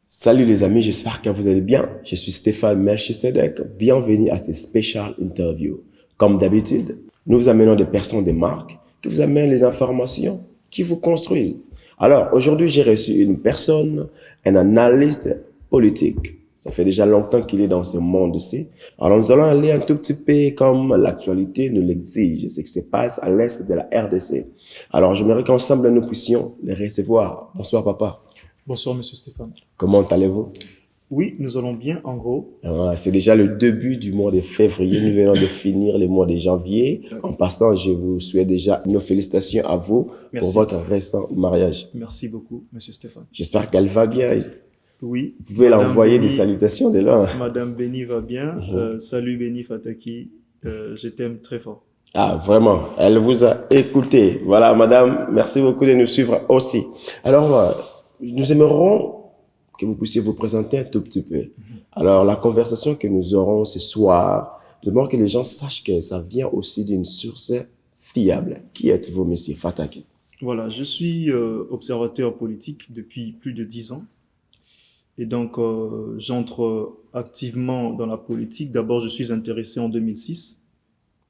Salut les amis, j'espère que vous allez bien. Je suis Stéphane Melchisedek. Bienvenue à ce special interview. Comme d'habitude, nous vous amenons des personnes, des marques qui vous amènent les informations qui vous construisent. Alors, aujourd'hui, j'ai reçu une personne, un analyste politique. Ça fait déjà longtemps qu'il est dans ce monde-ci. Alors, nous allons aller un tout petit peu comme l'actualité nous l'exige, ce qui se passe à l'est de la RDC. Alors, j'aimerais qu'ensemble, nous puissions les recevoir. Bonsoir, papa. Bonsoir, monsieur Stéphane. Comment allez-vous? Oui, nous allons bien, en gros. C'est déjà le début du mois de février. Nous venons de finir le mois de janvier. En passant, je vous souhaite déjà nos félicitations à vous pour Merci. votre récent mariage. Merci beaucoup, monsieur Stéphane. J'espère qu'elle va bien. Oui, Vous pouvez Madame l'envoyer des Béni, salutations de là. Madame Béni va bien. Salut Béni Fataki. Je t'aime très fort. Ah, vraiment, elle vous a écouté. Voilà, madame, merci beaucoup de nous suivre aussi. Alors, nous aimerons que vous puissiez vous présenter un tout petit peu. Alors, la conversation que nous aurons ce soir, je demande que les gens sachent que ça vient aussi d'une source fiable. Qui êtes-vous, monsieur Fataki? Voilà, je suis observateur politique depuis plus de 10 ans. Et donc, j'entre activement dans la politique. D'abord, je suis intéressé en 2006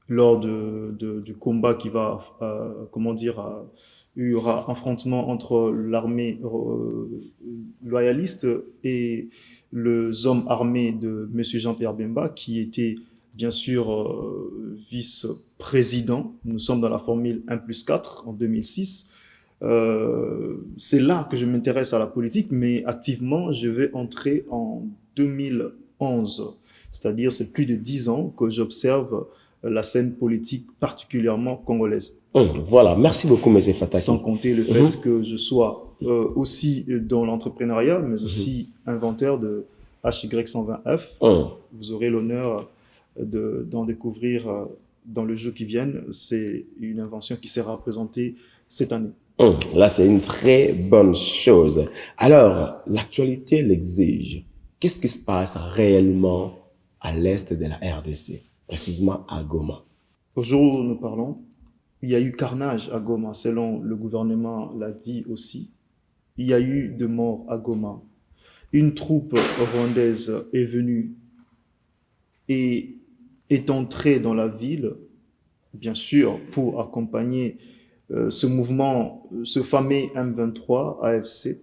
lors du combat qui va, comment dire, il y aura affrontement entre l'armée loyaliste et les hommes armés de Monsieur Jean-Pierre Bemba, qui était bien sûr vice-président. Nous sommes dans la formule 1+4 en 2006. C'est là que je m'intéresse à la politique, mais activement, je vais entrer en 2011. C'est-à-dire, c'est plus de 10 ans que j'observe la scène politique particulièrement congolaise. Voilà, merci beaucoup, monsieur Sans Fataki. compter le fait que je sois aussi dans l'entrepreneuriat, mais aussi inventeur de HY120F. Vous aurez l'honneur d'en découvrir dans le jeu qui vient. C'est une invention qui sera présentée cette année. Là, c'est une très bonne chose. Alors, l'actualité l'exige. Qu'est-ce qui se passe réellement à l'est de la RDC, précisément à Goma? Au jour où nous parlons, il y a eu carnage à Goma, selon le gouvernement l'a dit aussi. Il y a eu de morts à Goma. Une troupe rwandaise est venue et est entrée dans la ville, bien sûr, pour accompagner ce mouvement, ce fameux M23 AFC.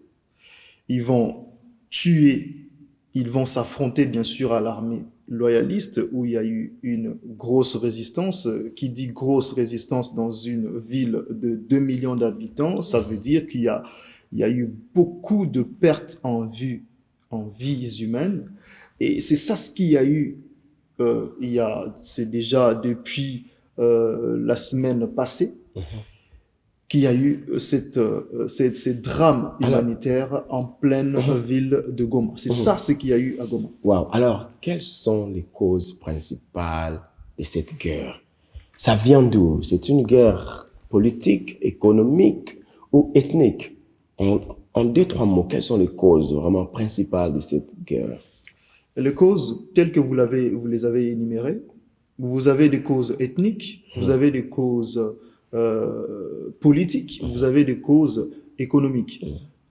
Ils vont tuer, ils vont s'affronter, bien sûr, à l'armée loyaliste, où il y a eu une grosse résistance. Qui dit grosse résistance dans une ville de 2 millions d'habitants, ça veut dire qu'il y a eu beaucoup de pertes en vies humaines. Et c'est ça ce qu'il y a eu. C'est déjà depuis la semaine passée qu'il y a eu ces drames humanitaires en pleine ville de Goma. C'est ça ce qu'il y a eu à Goma. Wow. Alors, quelles sont les causes principales de cette guerre? Ça vient d'où? C'est une guerre politique, économique ou ethnique? En deux, trois mots, quelles sont les causes vraiment principales de cette guerre? Les causes, telles que vous les avez énumérées, vous avez des causes ethniques, vous avez des causes politiques, vous avez des causes économiques.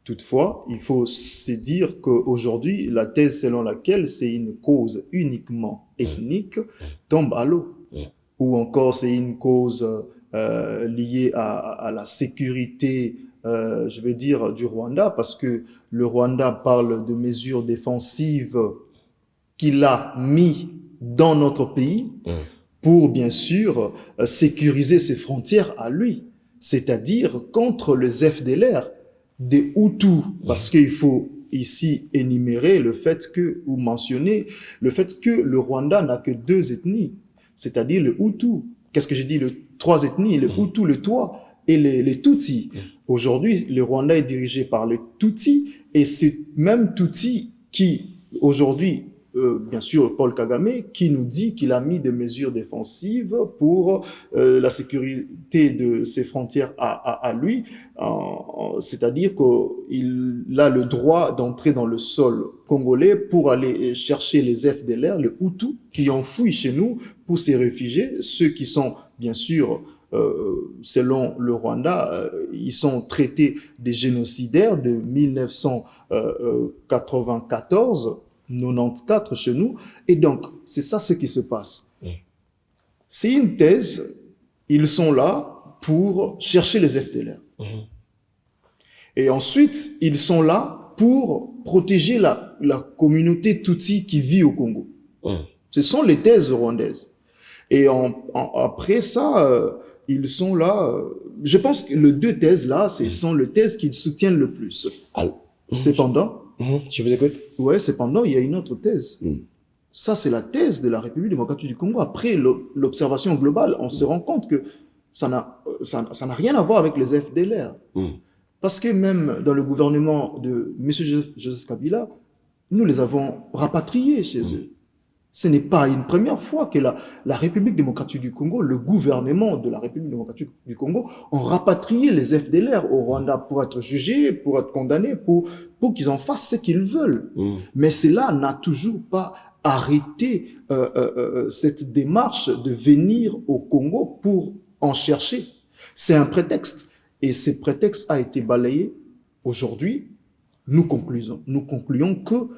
Toutefois, il faut se dire qu'aujourd'hui, la thèse selon laquelle c'est une cause uniquement ethnique tombe à l'eau. Ou encore c'est une cause liée à la sécurité, je vais dire, du Rwanda, parce que le Rwanda parle de mesures défensives qu'il a mis dans notre pays pour, bien sûr, sécuriser ses frontières à lui, c'est-à-dire contre les FDLR, des Hutus, parce qu'il faut ici énumérer le fait que, ou mentionner le fait que le Rwanda n'a que 2 ethnies, c'est-à-dire le Hutu. Qu'est-ce que j'ai dit? 3 ethnies, le Hutu, le Twa et les Tutsis. Aujourd'hui, le Rwanda est dirigé par les Tutsis, et c'est même Tutsis qui, aujourd'hui, bien sûr, Paul Kagame, qui nous dit qu'il a mis des mesures défensives pour la sécurité de ses frontières à lui, c'est-à-dire qu'il a le droit d'entrer dans le sol congolais pour aller chercher les FDLR, les Hutus, qui ont fui chez nous pour se réfugier, ceux qui sont, bien sûr, selon le Rwanda, ils sont traités des génocidaires de 1994, 94 chez nous. Et donc, c'est ça ce qui se passe. C'est une thèse, ils sont là pour chercher les FDLR. Et ensuite, ils sont là pour protéger la communauté Tutsi qui vit au Congo. Ce sont les thèses rwandaises. Et après ça, ils sont là. Je pense que les deux thèses là, ce sont les thèses qu'ils soutiennent le plus. Cependant, je vous écoute. Ouais, cependant, il y a une autre thèse. Ça, c'est la thèse de la République démocratique du Congo. Après l'observation globale, on se rend compte que ça n'a rien à voir avec les FDLR. Parce que même dans le gouvernement de M. Joseph Kabila, nous les avons rapatriés chez eux. Ce n'est pas une première fois que la République démocratique du Congo, le gouvernement de la République démocratique du Congo, ont rapatrié les FDLR au Rwanda pour être jugés, pour être condamnés, pour qu'ils en fassent ce qu'ils veulent. Mais cela n'a toujours pas arrêté cette démarche de venir au Congo pour en chercher. C'est un prétexte. Et ce prétexte a été balayé. Aujourd'hui, nous concluons que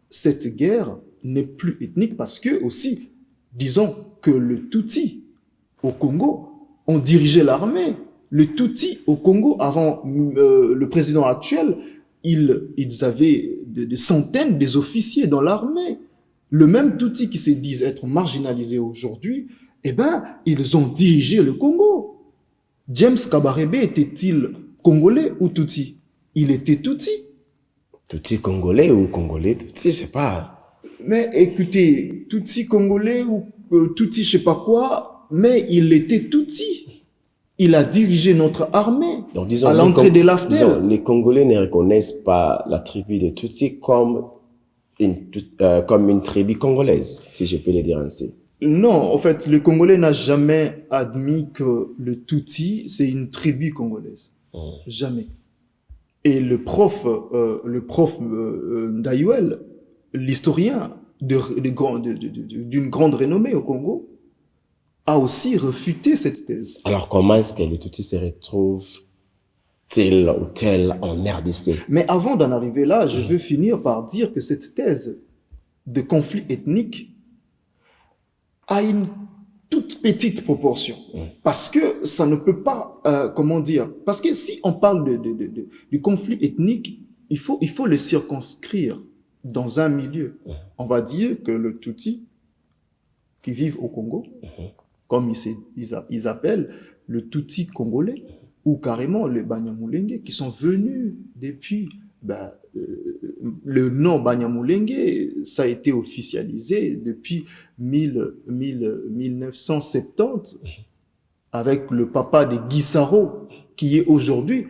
cette guerre n'est plus ethnique parce que aussi, disons que le Tutsi au Congo ont dirigé l'armée. Le Tutsi au Congo, avant le président actuel, ils avaient des centaines des officiers dans l'armée. Le même Tutsi qui se disent être marginalisés aujourd'hui, eh ben, ils ont dirigé le Congo. James Kabarebe était-il congolais ou Tutsi? Il était Tutsi. Tutsi congolais ou congolais Tutsi, je sais pas. Mais écoutez, Tutsi congolais ou Tutsi je sais pas quoi, mais il était Tutsi. Il a dirigé notre armée donc, disons, à l'entrée de l'AFDEL. Disons, les Congolais ne reconnaissent pas la tribu de Tutsi comme une tribu congolaise, si je peux le dire ainsi. Non, en fait, le Congolais n'a jamais admis que le Tutsi, c'est une tribu congolaise. Jamais. Et le prof Ndayuel, l'historien d'une grande renommée au Congo, a aussi refuté cette thèse. Alors, comment est-ce que les Tutsis se retrouvent tel ou tel en RDC? Mais avant d'en arriver là, je veux finir par dire que cette thèse de conflit ethnique a une toute petite proportion. Parce que ça ne peut pas, comment dire, parce que si on parle du conflit ethnique, il faut le circonscrire dans un milieu. On va dire que le Tutsi qui vivent au Congo, comme ils appellent le Tutsi congolais, ou carrément les Banyamulenge, qui sont venus depuis... le nom Banyamulenge, ça a été officialisé depuis 1970 avec le papa de Gisaro, qui est aujourd'hui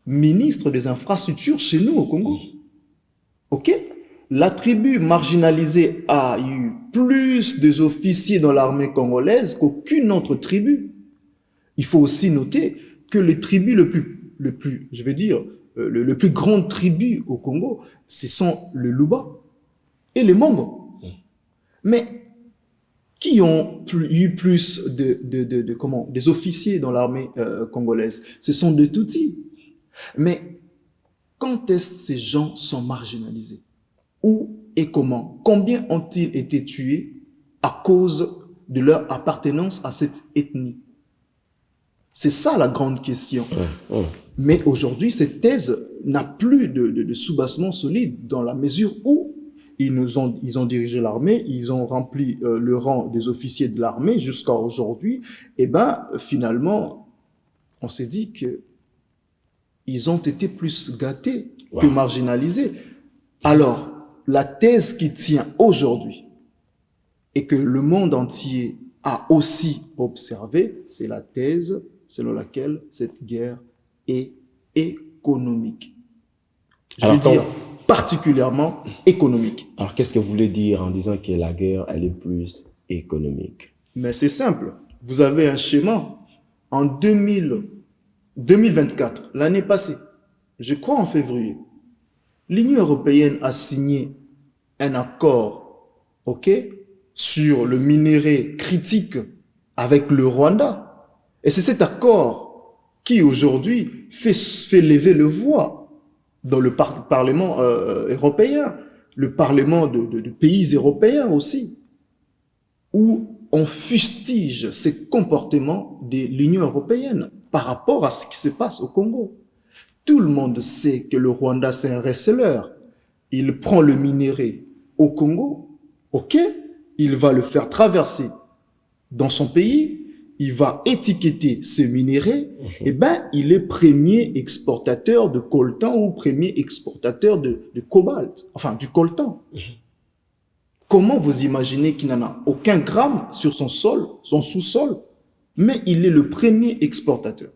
ministre des infrastructures chez nous au Congo. Ok? La tribu marginalisée a eu plus d'officiers dans l'armée congolaise qu'aucune autre tribu. Il faut aussi noter que les tribus le plus, je veux dire, le plus grand tribu au Congo, ce sont le Luba et les Mongo. Mais qui ont eu plus des officiers dans l'armée congolaise? Ce sont des Tutsis. Mais quand est-ce que ces gens sont marginalisés? Où et comment? Combien ont-ils été tués à cause de leur appartenance à cette ethnie? C'est ça la grande question. Mais aujourd'hui, cette thèse n'a plus de soubassement solide dans la mesure où ils ont dirigé l'armée, ils ont rempli le rang des officiers de l'armée jusqu'à aujourd'hui. Et ben, finalement, on s'est dit que ils ont été plus gâtés que marginalisés. Alors, la thèse qui tient aujourd'hui et que le monde entier a aussi observé, c'est la thèse selon laquelle cette guerre est économique. Je veux dire particulièrement économique. Alors, qu'est-ce que vous voulez dire en disant que la guerre, elle est plus économique? Mais c'est simple. Vous avez un schéma. En 2024, l'année passée, je crois en février, l'Union européenne a signé un accord, ok, sur le minerai critique avec le Rwanda. Et c'est cet accord qui aujourd'hui fait lever le voix dans le Parlement européen, le Parlement de pays européens aussi, où on fustige ces comportements de l'Union européenne par rapport à ce qui se passe au Congo. Tout le monde sait que le Rwanda, c'est un receleur. Il prend le minerai au Congo, ok, il va le faire traverser dans son pays, il va étiqueter ce minerai, et ben, il est premier exportateur de coltan ou premier exportateur de cobalt, enfin du coltan. Comment vous imaginez qu'il n'en a aucun gramme sur son sol, son sous-sol, mais il est le premier exportateur.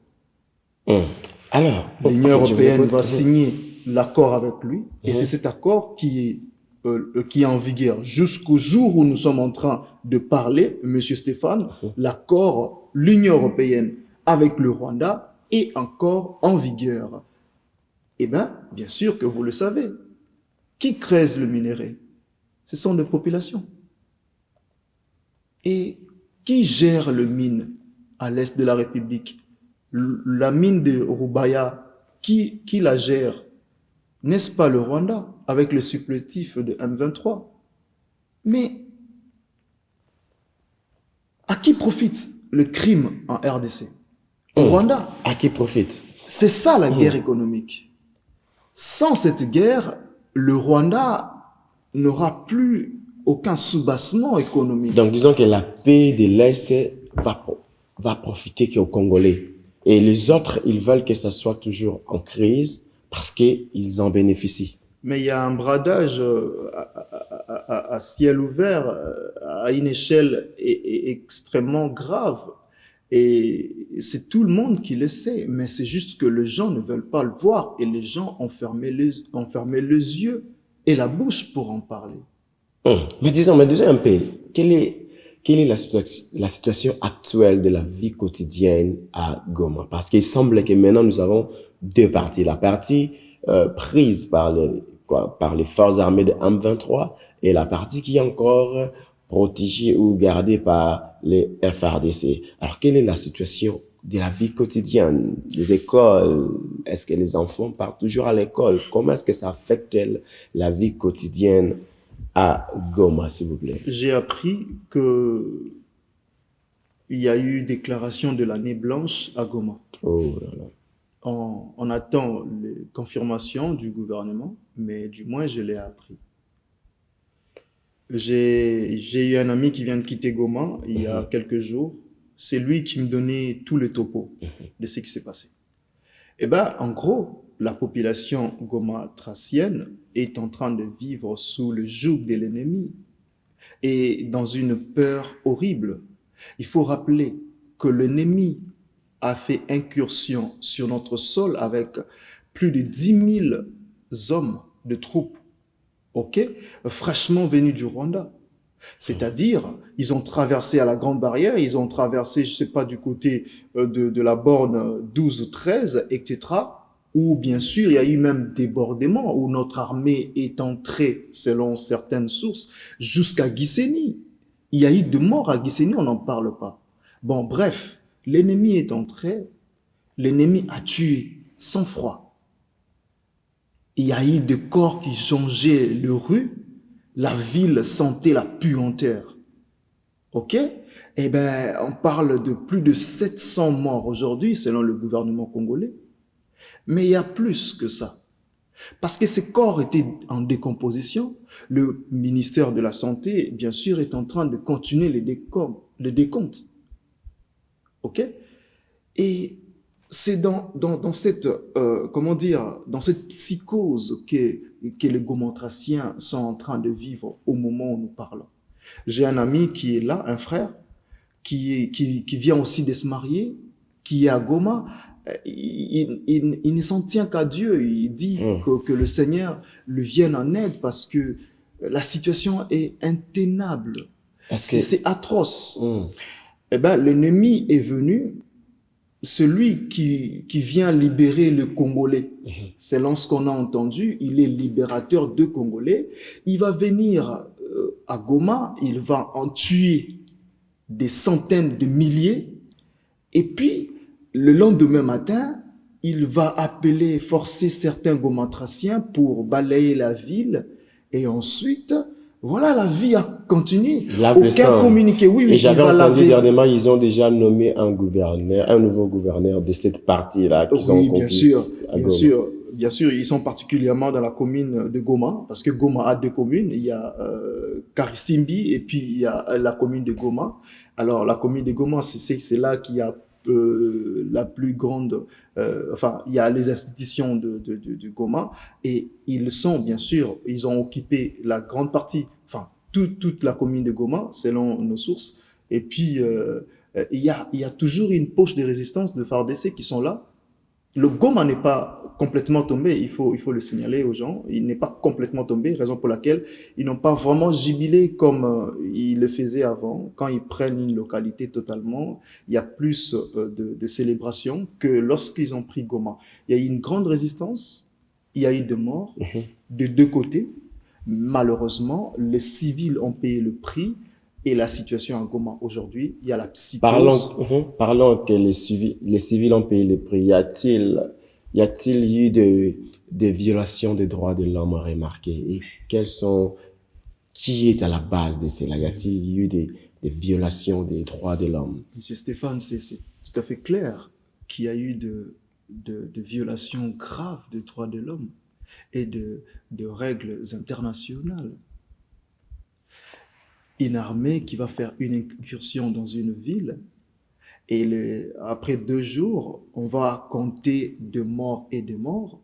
Alors, l'Union européenne va signer l'accord avec lui, et c'est cet accord qui est en vigueur jusqu'au jour où nous sommes en train de parler, Monsieur Stéphane, l'accord, l'Union européenne avec le Rwanda est encore en vigueur. Eh bien, bien sûr que vous le savez, qui creuse le minerai? Ce sont les populations. Et qui gère le mine à l'est de la République? La mine de Rubaya, qui la gère? N'est-ce pas le Rwanda, avec le supplétif de M23? Mais à qui profite le crime en RDC? Au Rwanda. À qui profite? C'est ça la guerre économique. Sans cette guerre, le Rwanda n'aura plus aucun soubassement économique. Donc disons que la paix de l'Est va profiter qu'aux Congolais. Et les autres, ils veulent que ça soit toujours en crise parce qu'ils en bénéficient. Mais il y a un bradage à ciel ouvert, à une échelle extrêmement grave. Et c'est tout le monde qui le sait, mais c'est juste que les gens ne veulent pas le voir et les gens ont fermé les yeux et la bouche pour en parler. Mais disons un peu, quelle est la situation actuelle de la vie quotidienne à Goma? Parce qu'il semble que maintenant nous avons deux parties. La partie prise par les forces armées de M23 et la partie qui est encore protégée ou gardée par les FARDC. Alors, quelle est la situation de la vie quotidienne, des écoles? Est-ce que les enfants partent toujours à l'école? Comment est-ce que ça affecte la vie quotidienne à Goma, s'il vous plaît? J'ai appris que il y a eu déclaration de l'année blanche à Goma. Oh là là. On attend les confirmations du gouvernement, mais du moins je l'ai appris. J'ai eu un ami qui vient de quitter Goma il y a quelques jours. C'est lui qui me donnait tout le topo de ce qui s'est passé. Eh ben, en gros, la population goma-tracienne est en train de vivre sous le joug de l'ennemi et dans une peur horrible. Il faut rappeler que l'ennemi a fait incursion sur notre sol avec plus de 10 000 hommes de troupes, ok, fraîchement venus du Rwanda. C'est-à-dire, ils ont traversé à la Grande Barrière, ils ont traversé, je sais pas, du côté de la borne 12 ou 13, etc. Où, bien sûr, il y a eu même débordement, où notre armée est entrée, selon certaines sources, jusqu'à Gisenyi. Il y a eu de morts à Gisenyi, on n'en parle pas. Bon, bref, l'ennemi est entré, l'ennemi a tué sans froid. Il y a eu des corps qui jonchaient les rues, la ville sentait la puanteur. Ok? Eh ben, on parle de plus de 700 morts aujourd'hui, selon le gouvernement congolais. Mais il y a plus que ça. Parce que ces corps étaient en décomposition, le ministère de la Santé, bien sûr, est en train de continuer les décomptes. Ok? Et c'est dans cette, dans cette psychose que les gomontraciens sont en train de vivre au moment où nous parlons. J'ai un ami qui est là, un frère, qui vient aussi de se marier, qui est à Goma. Il ne s'en tient qu'à Dieu. Il dit que le Seigneur lui vienne en aide parce que la situation est intenable. C'est atroce. Eh ben, l'ennemi est venu, celui qui vient libérer le Congolais. Selon ce qu'on a entendu, il est libérateur de Congolais. Il va venir à Goma, il va en tuer des centaines de milliers Et puis, le lendemain matin, il va appeler, forcer certains Gomatraciens pour balayer la ville. Et ensuite, voilà, la vie a continué. Il lave le Aucun sang. communiqué. Oui, Et oui, il j'avais va entendu laver. dernièrement, ils ont déjà nommé un gouverneur, un nouveau gouverneur de cette partie-là qu'ils ont Oui, bien conquis sûr, à bien Goma. sûr, bien sûr. Ils sont particulièrement dans la commune de Goma, parce que Goma a deux communes. Il y a Karistimbi et puis il y a la commune de Goma. Alors, la commune de Goma, c'est là qu'il y a la plus grande, enfin, il y a les institutions de Goma, et ils sont, bien sûr, ils ont occupé la grande partie, enfin, toute la commune de Goma, selon nos sources. Et puis, il y a toujours une poche de résistance de FARDC qui sont là. Le Goma n'est pas complètement tombé, il faut le signaler aux gens. Il n'est pas complètement tombé, raison pour laquelle ils n'ont pas vraiment jubilé comme ils le faisaient avant. Quand ils prennent une localité totalement, il y a plus de célébrations que lorsqu'ils ont pris Goma. Il y a eu une grande résistance, il y a eu des morts de deux côtés. Malheureusement, les civils ont payé le prix et la situation à Goma aujourd'hui, il y a la psychose. Parlons que les civils ont payé le prix. Y a-t-il eu des violations des droits de l'homme remarquées? Et qui est à la base de cela? Y a-t-il eu des violations des droits de l'homme? Monsieur Stéphane, c'est tout à fait clair qu'il y a eu de violations graves des droits de l'homme et de règles internationales. Une armée qui va faire une incursion dans une ville et après 2 jours, on va compter de morts et de morts.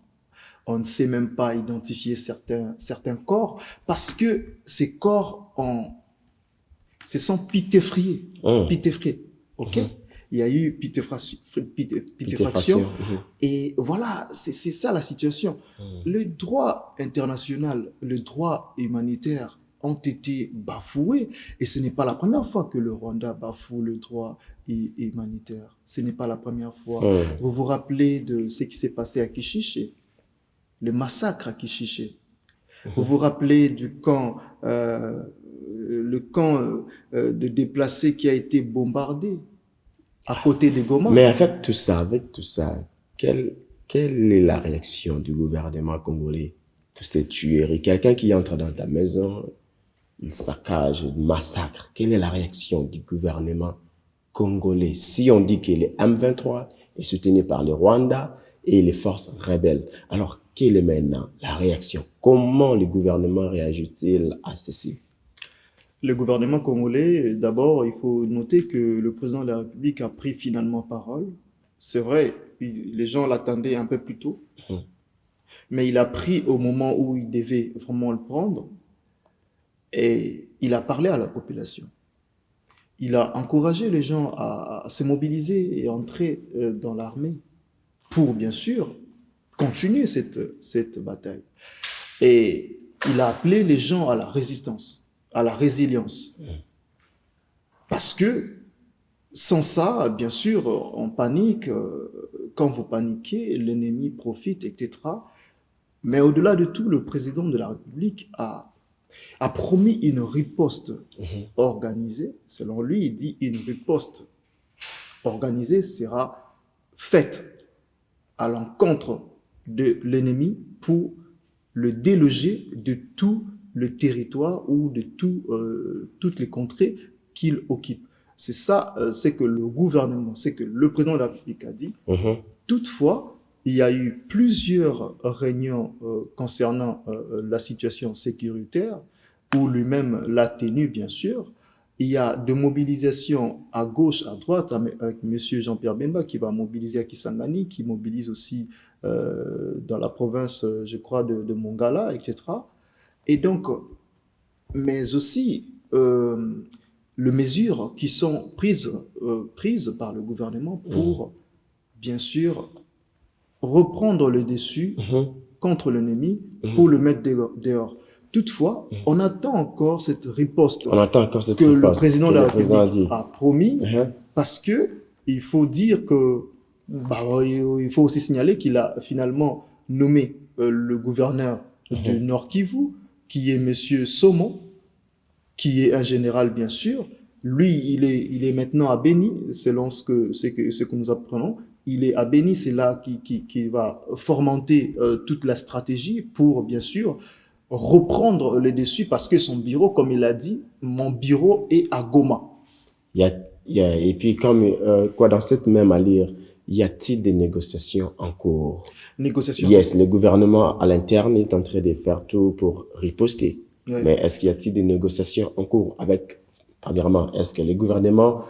On ne sait même pas identifier certains corps parce que ces corps se sont pitéfriés. Pitéfriés, ok? Il y a eu pitéfaction. Et voilà, c'est ça la situation. Le droit international, le droit humanitaire ont été bafoués. Et ce n'est pas la première fois que le Rwanda bafoue le droit humanitaire. Ce n'est pas la première fois. Vous vous rappelez de ce qui s'est passé à Kishiché, le massacre à Kishiché. Vous vous rappelez du camp, le camp de déplacés qui a été bombardé à côté de Goma. Mais avec tout ça, quelle est la réaction du gouvernement congolais? Toutes ces tueries, quelqu'un qui entre dans ta maison, il saccage, il massacre. Quelle est la réaction du gouvernement congolais? Si on dit que les M23 est soutenu par le Rwanda et les forces rebelles, alors quelle est maintenant la réaction? Comment le gouvernement réagit-il à ceci? Le gouvernement congolais, d'abord, il faut noter que le président de la République a pris finalement parole. C'est vrai, les gens l'attendaient un peu plus tôt, mais il a pris au moment où il devait vraiment le prendre et il a parlé à la population. Il a encouragé les gens à se mobiliser et entrer dans l'armée pour, bien sûr, continuer cette bataille. Et il a appelé les gens à la résistance, à la résilience. Parce que sans ça, bien sûr, on panique. Quand vous paniquez, l'ennemi profite, etc. Mais au-delà de tout, le président de la République a promis une riposte organisée. Selon lui, il dit une riposte organisée sera faite à l'encontre de l'ennemi pour le déloger de tout le territoire ou de toutes les contrées qu'il occupe. C'est ça, c'est que le gouvernement, c'est que le président de la République a dit. Toutefois, il y a eu plusieurs réunions concernant la situation sécuritaire où lui-même l'a tenu, bien sûr. Il y a de mobilisations à gauche, à droite, avec M. Jean-Pierre Bemba qui va mobiliser à Kisangani, qui mobilise aussi dans la province, je crois, de Mongala, etc. Et donc, mais aussi les mesures qui sont prises par le gouvernement pour, bien sûr, reprendre le dessus contre l'ennemi pour le mettre dehors. Toutefois, on attend encore cette riposte que le président de la République a promis, parce que il faut dire que il faut aussi signaler qu'il a finalement nommé le gouverneur du Nord Kivu, qui est Monsieur Somo, qui est un général bien sûr, Lui, il est maintenant à Béni, selon ce que nous apprenons. Il est à Béni, c'est là qui va fomenter toute la stratégie pour, bien sûr, reprendre les dessus parce que son bureau, comme il a dit, mon bureau est à Goma. Il y a, et puis, comme, dans cette même allure, y a-t-il des négociations en cours? Négociation. Yes, le gouvernement à l'interne est en train de faire tout pour riposter. Ouais. Mais est-ce qu'il y a-t-il des négociations en cours avec, premièrement, est-ce que le gouvernement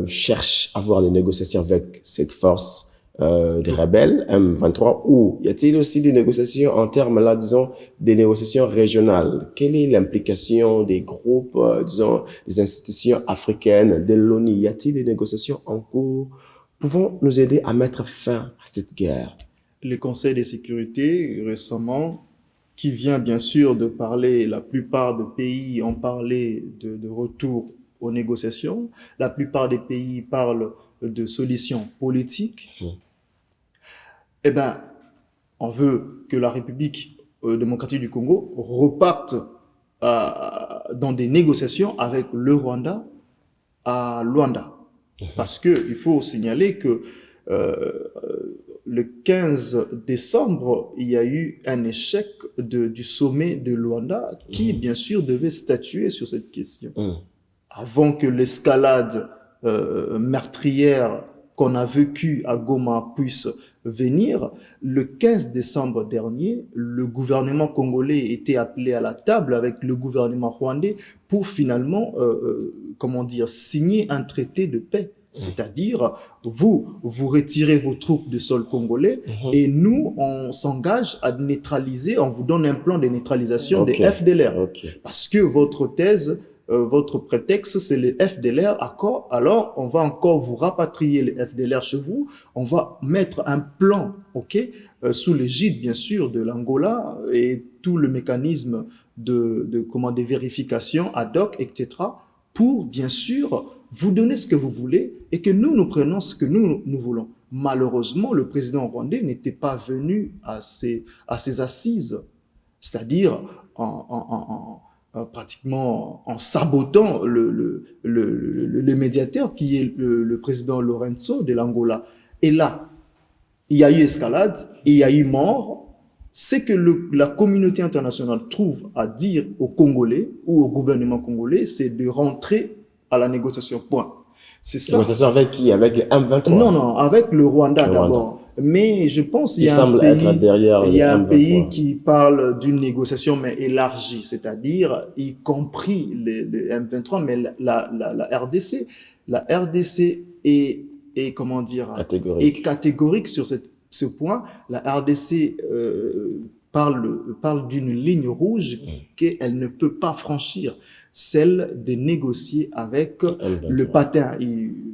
cherche à avoir des négociations avec cette force des rebelles, M23, ou y a-t-il aussi des négociations en termes, là, disons, des négociations régionales? Quelle est l'implication des groupes, disons, des institutions africaines, de l'ONU? Y a-t-il des négociations en cours pouvant nous aider à mettre fin à cette guerre? Le Conseil de sécurité, récemment, qui vient bien sûr de parler, la plupart des pays ont parlé de retour aux négociations, la plupart des pays parlent de solutions politiques. Eh bien, on veut que la République démocratique du Congo reparte dans des négociations avec le Rwanda à Luanda. Parce qu'il faut signaler que le 15 décembre, il y a eu un échec du sommet de Luanda qui, bien sûr, devait statuer sur cette question. Avant que l'escalade meurtrière qu'on a vécue à Goma puisse venir, le 15 décembre dernier, le gouvernement congolais était appelé à la table avec le gouvernement rwandais pour finalement, signer un traité de paix. C'est-à-dire, vous retirez vos troupes du sol congolais et nous, on s'engage à neutraliser, on vous donne un plan de neutralisation des FDLR. Parce que votre thèse, votre prétexte, c'est les FDLR, alors on va encore vous rapatrier les FDLR chez vous, on va mettre un plan, sous l'égide, bien sûr, de l'Angola et tout le mécanisme des vérifications ad hoc, etc., pour, bien sûr, vous donner ce que vous voulez et que nous prenons ce que nous voulons. Malheureusement, le président rwandais n'était pas venu à ces assises, c'est-à-dire pratiquement en sabotant le médiateur qui est le président Lorenzo de l'Angola. Et là, il y a eu escalade, et il y a eu mort. C'est que la communauté internationale trouve à dire aux Congolais ou au gouvernement congolais, c'est de rentrer à la négociation. Point. C'est ça. Négociation avec qui? Avec le M23? Non, avec le Rwanda d'abord. Mais je pense qu'il y a un pays qui parle d'une négociation mais élargie, c'est-à-dire y compris le M23, mais la RDC. La RDC est catégorique sur ce point. La RDC parle d'une ligne rouge qu'elle ne peut pas franchir, celle de négocier avec le patin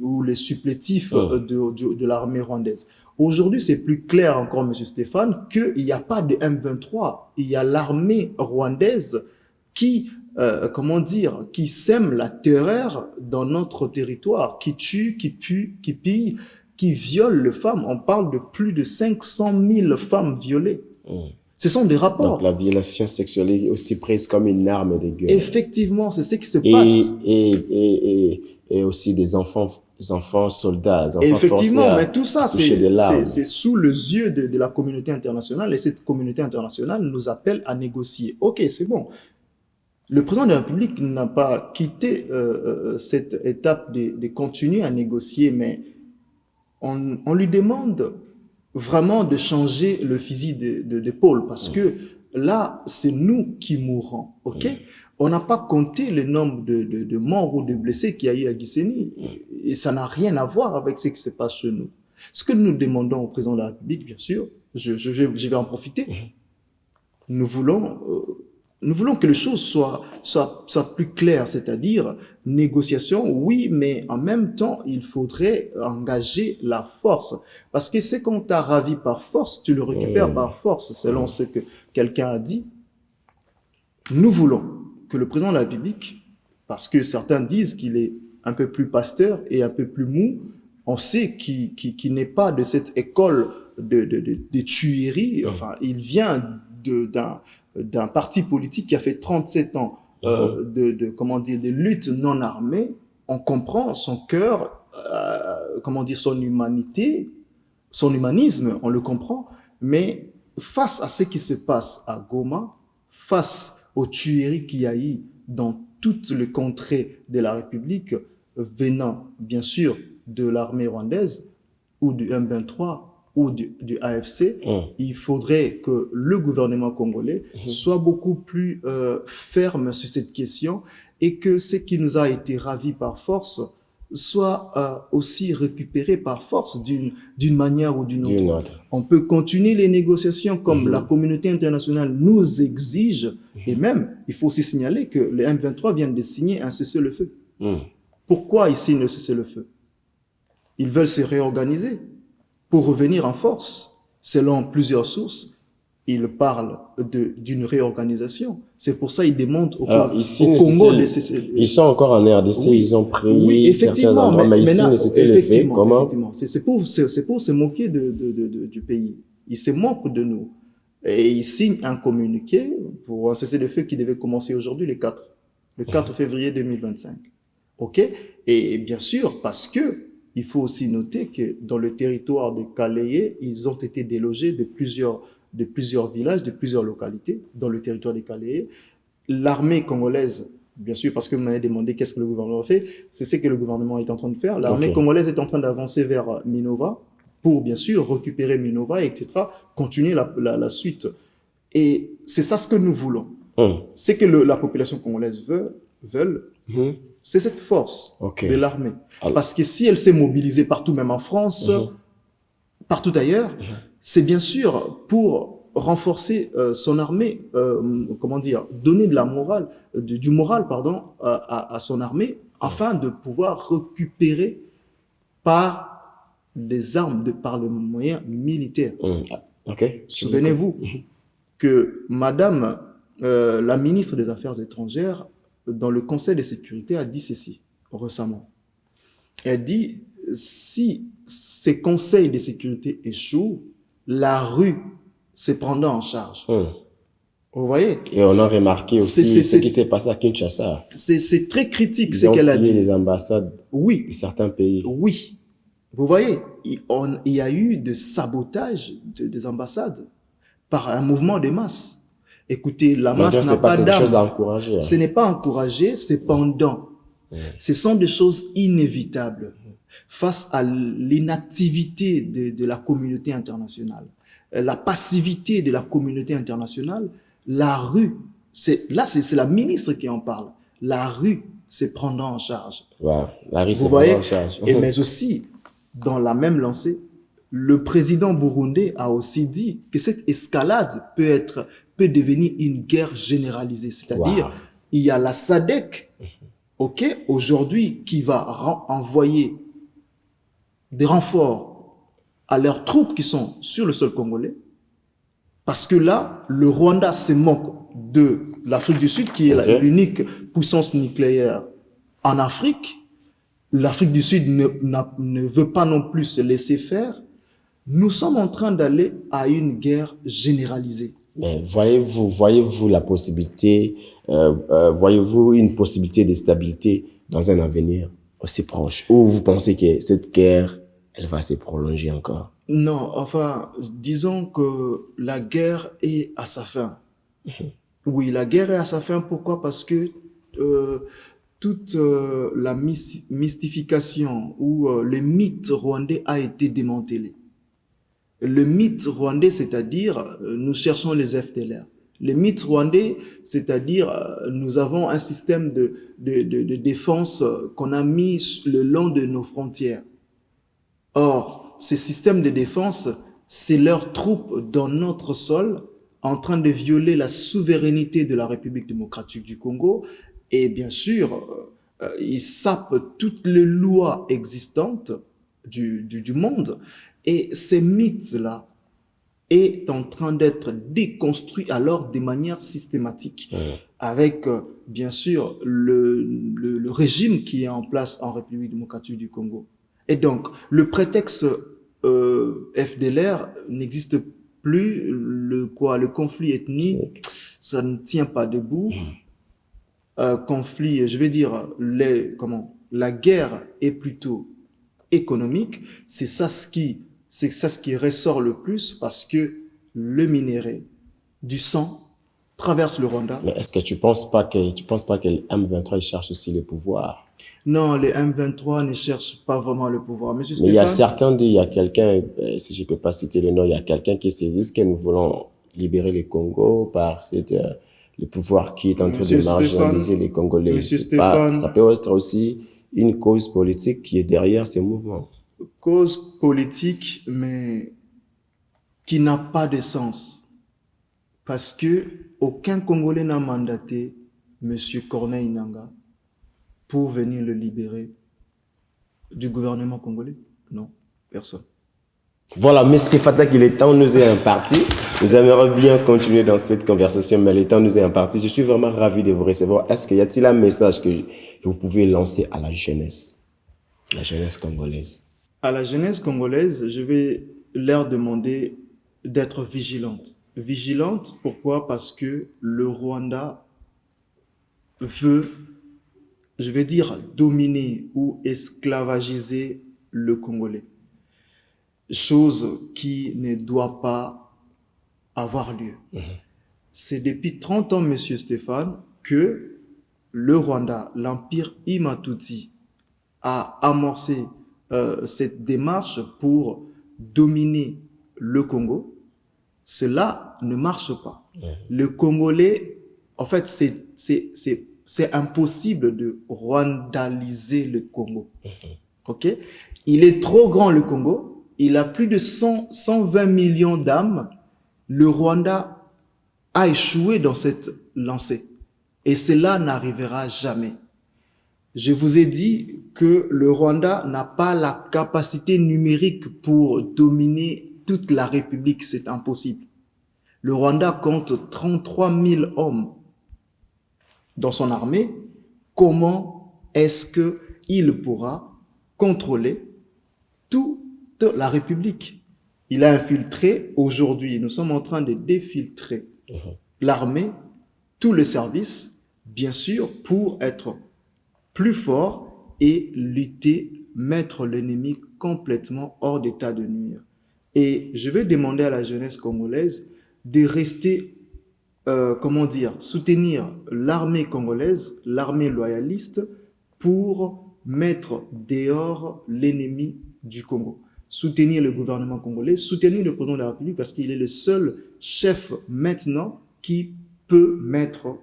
ou les supplétifs de l'armée rwandaise. Aujourd'hui, c'est plus clair encore, M. Stéphane, qu'il n'y a pas de M23. Il y a l'armée rwandaise qui sème la terreur dans notre territoire, qui tue, qui pille, qui viole les femmes. On parle de plus de 500 000 femmes violées. Ce sont des rapports. Donc la violation sexuelle est aussi prise comme une arme de guerre. Effectivement, c'est ce qui se passe. Et aussi des enfants soldats, des enfants effectivement, forcés mais tout ça, c'est sous les yeux de la communauté internationale. Et cette communauté internationale nous appelle à négocier. Ok, c'est bon. Le président de la République n'a pas quitté cette étape de continuer à négocier, mais on lui demande vraiment de changer le fusil d'épaule parce que là, c'est nous qui mourrons, On n'a pas compté le nombre de morts ou de blessés qu'il y a eu à Gisenyi et ça n'a rien à voir avec ce qui se passe chez nous. Ce que nous demandons au président de la République, bien sûr, je vais en profiter, nous voulons que les choses soient plus claires, c'est-à-dire négociation, oui, mais en même temps, il faudrait engager la force. Parce que ce qu'on t'a ravi par force, tu le récupères par force, selon ce que quelqu'un a dit. Nous voulons que le président de la République, parce que certains disent qu'il est un peu plus pasteur et un peu plus mou, on sait qu'il n'est pas de cette école de tuerie, enfin, il vient d'un parti politique qui a fait 37 ans de lutte non armée on comprend son cœur, comment dire, son humanité, son humanisme, on le comprend, mais face à ce qui se passe à Goma, face aux tueries qu'il y a eu dans toutes les contrées de la République, venant bien sûr de l'armée rwandaise ou du M23 ou du AFC, il faudrait que le gouvernement congolais soit beaucoup plus ferme sur cette question et que ce qui nous a été ravi par force soit aussi récupéré par force d'une manière ou d'une autre. On peut continuer les négociations comme la communauté internationale nous exige, et même, il faut aussi signaler que les M23 viennent de signer un cessez-le-feu. Pourquoi ils signent le cessez-le-feu? Ils veulent se réorganiser pour revenir en force. Selon plusieurs sources, ils parlent d'une réorganisation. C'est pour ça qu'ils demandent au Congo de cesser. Ils sont encore en RDC, oui, ils ont pris certains endroits, mais ici, c'était le fait. Comment? C'est pour se moquer du pays. Ils se moquent de nous. Et ils signent un communiqué pour un cessez-le-feu qui devait commencer aujourd'hui, le 4 février 2025. OK? Et bien sûr, parce que il faut aussi noter que dans le territoire de Kaléé, ils ont été délogés de plusieurs villages, de plusieurs localités dans le territoire de Kaléé. L'armée congolaise, bien sûr, parce que vous m'avez demandé qu'est-ce que le gouvernement fait, c'est ce que le gouvernement est en train de faire. L'armée congolaise est en train d'avancer vers Minova pour, bien sûr, récupérer Minova, etc., continuer la suite. Et c'est ça ce que nous voulons. C'est que la population congolaise veut, c'est cette force de l'armée. Parce que si elle s'est mobilisée partout, même en France, partout ailleurs, c'est bien sûr pour renforcer son armée, comment dire, donner de la morale, du moral, pardon, à son armée, afin de pouvoir récupérer par des armes, par le moyen militaire. Souvenez-vous que Madame la ministre des Affaires étrangères, dans le Conseil de sécurité, a dit ceci récemment. Elle dit, si ces conseils de sécurité échouent, la rue se prendra en charge. Vous voyez? Et on a remarqué aussi ce qui s'est passé à Kinshasa. C'est très critique ce qu'elle a dit. Les ambassades de certains pays. Oui. Vous voyez, il y a eu de sabotage des ambassades par un mouvement de masse. Écoutez, la masse n'a pas d'âme. Ce n'est pas encouragé, cependant, ce sont des choses inévitables face à l'inactivité de la communauté internationale, la passivité de la communauté internationale. La rue, c'est la ministre qui en parle, la rue se prendra en charge. La rue se prendra en charge. Mais aussi, dans la même lancée, le président burundais a aussi dit que cette escalade peut devenir une guerre généralisée. C'est-à-dire, il y a la SADC, aujourd'hui, qui va envoyer des renforts à leurs troupes qui sont sur le sol congolais. Parce que là, le Rwanda se moque de l'Afrique du Sud, qui est l'unique puissance nucléaire en Afrique. L'Afrique du Sud ne veut pas non plus se laisser faire. Nous sommes en train d'aller à une guerre généralisée. Mais voyez-vous la possibilité, voyez-vous une possibilité de stabilité dans un avenir aussi proche? Ou vous pensez que cette guerre, elle va se prolonger encore? Non, enfin, disons que la guerre est à sa fin. Oui, la guerre est à sa fin. Pourquoi? Parce que toute la mystification ou le mythe rwandais a été démantelé. Le mythe rwandais, c'est-à-dire, nous cherchons les FDLR. Le mythe rwandais, c'est-à-dire, nous avons un système de défense qu'on a mis le long de nos frontières. Or, ces systèmes de défense, c'est leurs troupes dans notre sol, en train de violer la souveraineté de la République démocratique du Congo. Et bien sûr, ils sapent toutes les lois existantes du monde. Et ces mythes-là est en train d'être déconstruits alors de manière systématique, avec bien sûr le régime qui est en place en République démocratique du Congo. Et donc, le prétexte FDLR n'existe plus, le conflit ethnique, ça ne tient pas debout. Conflit, je vais dire, la guerre est plutôt économique, c'est ça ce qui ressort le plus parce que le minerai du sang traverse le Rwanda. Mais est-ce que tu penses pas que le M23 il cherche aussi le pouvoir? Non, les M23 ne cherchent pas vraiment le pouvoir. Monsieur Mais il y a Stéphane, il y a quelqu'un, si je peux pas citer le nom, il y a quelqu'un qui se dit que nous voulons libérer le Congo par le pouvoir qui est en train de Monsieur marginaliser Stéphane, les Congolais. Monsieur C'est pas, ça Stéphane, peut être aussi une cause politique qui est derrière ces mouvements. cause politique, mais qui n'a pas de sens. Parce que aucun Congolais n'a mandaté Monsieur Corneille Nangaa pour venir le libérer du gouvernement congolais. Non, personne. Voilà, Monsieur Fatak, il est temps nous est imparti. Nous aimerions bien continuer dans cette conversation, mais le temps nous est imparti. Je suis vraiment ravi de vous recevoir. Est-ce qu'il y a-t-il un message que vous pouvez lancer à la jeunesse congolaise? À la jeunesse congolaise, je vais leur demander d'être vigilante. Vigilante, pourquoi? Parce que le Rwanda veut, je vais dire, dominer ou esclavagiser le Congolais. Chose qui ne doit pas avoir lieu. C'est depuis 30 ans, Monsieur Stéphane, que le Rwanda, l'Empire Imatuti, a amorcé cette démarche pour dominer le Congo. Cela ne marche pas. Le Congolais, en fait, c'est impossible de rwandaliser le Congo. Ok? Il est trop grand, le Congo. Il a plus de 120 millions d'âmes. Le Rwanda a échoué dans cette lancée. Et cela n'arrivera jamais. Je vous ai dit que le Rwanda n'a pas la capacité numérique pour dominer toute la République. C'est impossible. Le Rwanda compte 33 000 hommes dans son armée. Comment est-ce qu'il pourra contrôler toute la République? Il a infiltré aujourd'hui, nous sommes en train de défiltrer l'armée, tous les services, bien sûr, pour être plus fort et lutter, mettre l'ennemi complètement hors d'état de nuire. Et je vais demander à la jeunesse congolaise de rester, soutenir l'armée congolaise, l'armée loyaliste, pour mettre dehors l'ennemi du Congo. Soutenir le gouvernement congolais, soutenir le président de la République parce qu'il est le seul chef maintenant qui peut mettre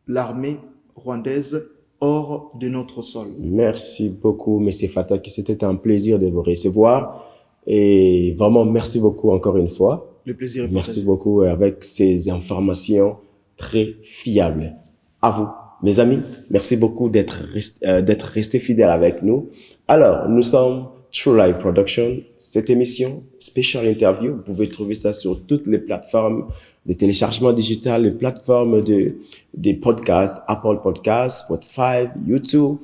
l'armée rwandaise hors de notre sol. Merci beaucoup, Monsieur Fatak. C'était un plaisir de vous recevoir. Et vraiment, merci beaucoup encore une fois. Le plaisir est Merci partagé. beaucoup avec ces informations très fiables. À vous, mes amis. Merci beaucoup d'être restés fidèles avec nous. Alors, nous sommes True Life Production. Cette émission, Special Interview, vous pouvez trouver ça sur toutes les plateformes de téléchargement digital, les plateformes des podcasts, Apple Podcasts, Spotify, YouTube,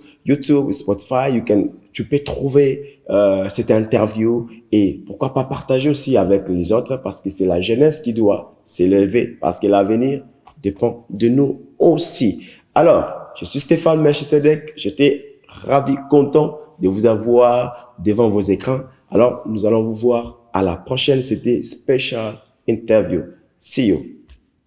Spotify. Tu peux trouver cette interview et pourquoi pas partager aussi avec les autres parce que c'est la jeunesse qui doit s'élever parce que l'avenir dépend de nous aussi. Alors, je suis Stéphane Melchisedec. J'étais ravi, content de vous avoir devant vos écrans. Alors, nous allons vous voir à la prochaine. C'était Special Interview. See you.